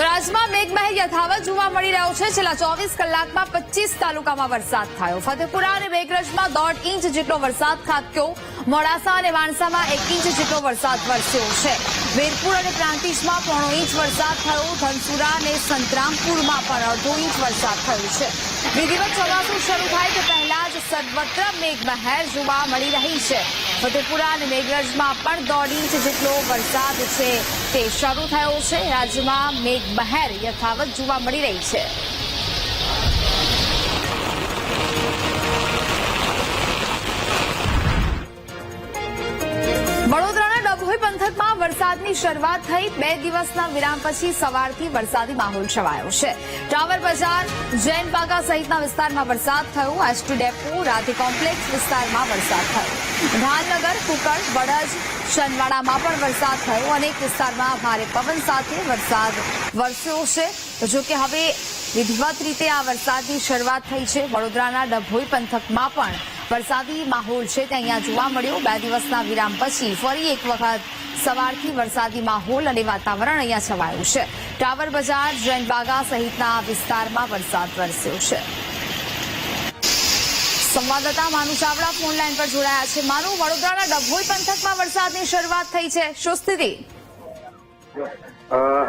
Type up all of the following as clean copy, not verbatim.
તો રાજ્યમાં મેઘમહેર યથાવત જોવા મળી રહ્યો છે। છેલ્લા 24 કલાકમાં 25 તાલુકામાં વરસાદ થયો। ફતેપુરા અને મેઘરજમાં 1.5 ઇંચ જેટલો વરસાદ ખાબક્યો। મોડાસા અને વાણસામાં 1 ઇંચ જેટલો વરસાદ વરસ્યો છે। વીરપુર અને પ્રાંતિજમાં 1.5 ઇંચ વરસાદ થયો। ધનસુરા અને સંતરામપુરમાં પણ 1/2 ઇંચ વરસાદ થયો છે। વિધિવત ચોમાસું શરૂ થાય તે પહેલા જ સર્વત્ર મેઘમહેર જોવા મળી રહી છે। ફતેપુરા અને મેઘરજમાં પણ 1.5 ઇંચ જેટલો વરસાદ છે તે શરૂ થયો છે। રાજ્યમાં મેઘમહેર યથાવત જોવા મળી રહી છે। વડોદરાના ડભોઈ પંથકમાં વરસાદની શરૂઆત થઈ। 2 દિવસના વિરામ પછી સવારથી વરસાદી માહોલ છવાયો છે। ટાવર બજાર, જૈન બાગા સહિતના વિસ્તારમાં વરસાદ થયો। એસટી ડેપો, રાધે કોમ્પ્લેક્સ વિસ્તારમાં વરસાદ થયો। ઢાલનગર, કુકડ, વડજ, શનવાડામાં પણ વરસાદ થયો। અનેક વિસ્તારમાં ભારે પવન સાથે વરસાદ વરસ્યો છે। જો કે હવે વિધિવત રીતે આ વરસાદની શરૂઆત થઈ છે। વડોદરાના ડભોઈ પંથકમાં પણ વરસાદી માહોલ છે તે અહીંયા જોવા મળ્યો। 2 દિવસના વિરામ પછી ફરી એક વખત સવારથી વરસાદી માહોલ અને વાતાવરણ અહીંયા છવાયું છે। ટાવર બજાર, જૈન બાગા સહિતના વિસ્તારમાં વરસાદ વરસ્યો છે। સંવાદદાતા માનુ ચાવડા ફોન લાઈન પર જોડાયા છે। માનુ, વડોદરાના ડભોઈ પંથકમાં વરસાદની શરૂઆત થઈ છે, શું સ્થિતિ?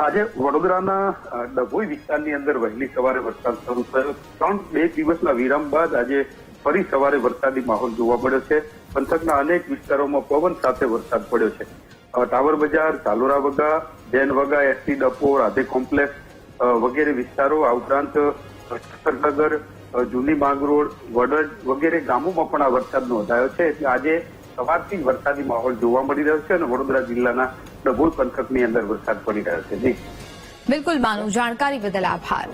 આજે વડોદરાના ડભોઈ વિસ્તારની અંદર વહેલી સવારે વરસાદ શરૂ થયો। 2 દિવસના વિરામ બાદ આજે ફરી સવારે વરસાદી માહોલ જોવા મળ્યો છે। પંથકના અનેક વિસ્તારોમાં પવન સાથે વરસાદ પડ્યો છે। ટાવર બજાર, ચાલોરા વગા, જૈન વગા, એસટી ડેપો, રાધે કોમ્પ્લેક્સ વગેરે વિસ્તારો, આ ઉપરાંત નગર, જૂની માંગરોળ, વડજ વગેરે ગામોમાં પણ આ વરસાદ નોંધાયો છે। એટલે આજે સવારથી વરસાદી માહોલ જોવા મળી રહ્યો છે અને વડોદરા જિલ્લાના ડભોઈ પંથકની અંદર વરસાદ પડી રહ્યો છે। જી બિલકુલ માનુ, જાણકારી બદલ આભાર।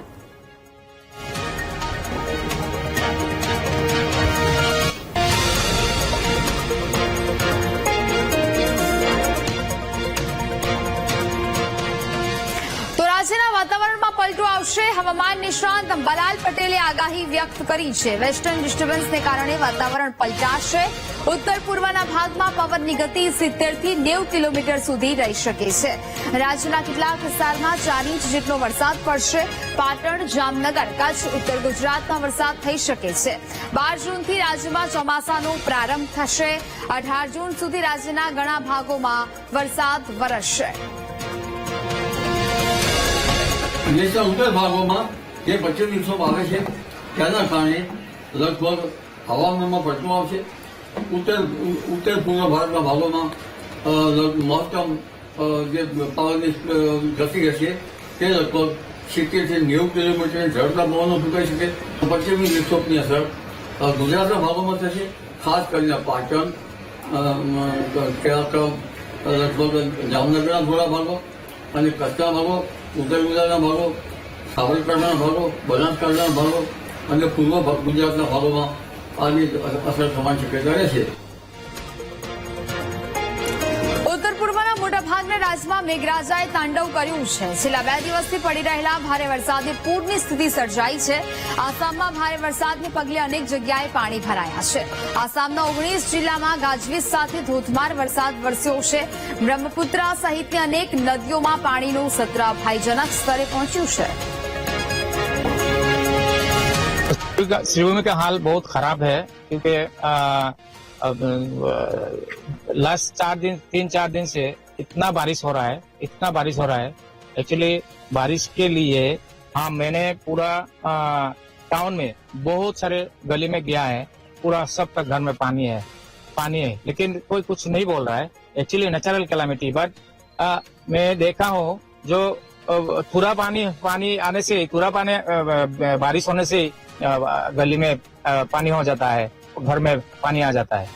રાજ્યના વાતાવરણમાં પલટો આવશે। હવામાન નિષ્ણાંત અંબાલાલ પટેલે આગાહી વ્યક્ત કરી છે। વેસ્ટર્ન ડિસ્ટર્બન્સને કારણે વાતાવરણ પલટાશે। ઉત્તર પૂર્વના ભાગમાં પવનની ગતિ 70 થી 90 કિલોમીટર સુધી રહી શકે છે। રાજ્યના કેટલાક વિસ્તારમાં 4 ઇંચ જેટલો વરસાદ પડશે। પાટણ, જામનગર, કચ્છ, ઉત્તર ગુજરાતમાં વરસાદ થઈ શકે છે। 12 જૂનથી રાજ્યમાં ચોમાસાનો પ્રારંભ થશે। 18 જૂન સુધી રાજ્યના ઘણા ભાગોમાં વરસાદ વરસશે। દેશના ઉત્તર ભાગોમાં જે પશ્ચિમ વિક્ષોભ આવે છે તેના કારણે લગભગ હવામાનમાં પલટો આવશે। ઉત્તર પૂર્વ ભારતના ભાગોમાં મહત્તમ જે પવનની ગતિ હશે તે લગભગ 70 થી 90 કિલોમીટર ઝડપના પવનો ફૂંકાઈ શકે। પશ્ચિમી વિક્ષોભની અસર ગુજરાતના ભાગોમાં થશે, ખાસ કરીને પાટણ, લગભગ જામનગરના થોડા ભાગો અને કચ્છના ભાગો, ઉત્તર ગુજરાતના ભાગો, સાબરકાંઠાના ભાગો, બનાસકાંઠાના ભાગો અને પૂર્વ ગુજરાતના ભાગોમાં આની અસર થવાની શક્યતા રહેશે। ઉત્તર પૂર્વના મોટાભાગના રાજ્યમાં મેઘરાજાએ તાંડવ કર્યું છે। છેલ્લા 2 દિવસથી પડી રહેલા ભારે વરસાદે પૂરની સ્થિતિ સર્જાઈ છે। આસામમાં ભારે વરસાદને પગલે અનેક જગ્યાએ પાણી ભરાયા છે। આસામના 19 જિલ્લામાં ગાજવીજ સાથે ધોધમાર વરસાદ વરસ્યો છે। બ્રહ્મપુત્રા સહિતની અનેક નદીઓમાં પાણીનું સત્ર ભયજનક સ્તરે પહોંચ્યું છે। श्रीभूमि का हाल बहुत खराब है क्योंकि लास्ट 3-4 दिन से इतना बारिश हो रहा है। एक्चुअली बारिश के लिए मैंने पूरा टाउन में बहुत सारे गली में गया है। पूरा सबका घर में पानी है, लेकिन कोई कुछ नहीं बोल रहा है। एक्चुअली नेचुरल कैलामिटी, बट मैं देखा हूँ जो पूरा पानी आने से, बारिश होने से गली में पानी हो जाता है, घर में पानी आ जाता है।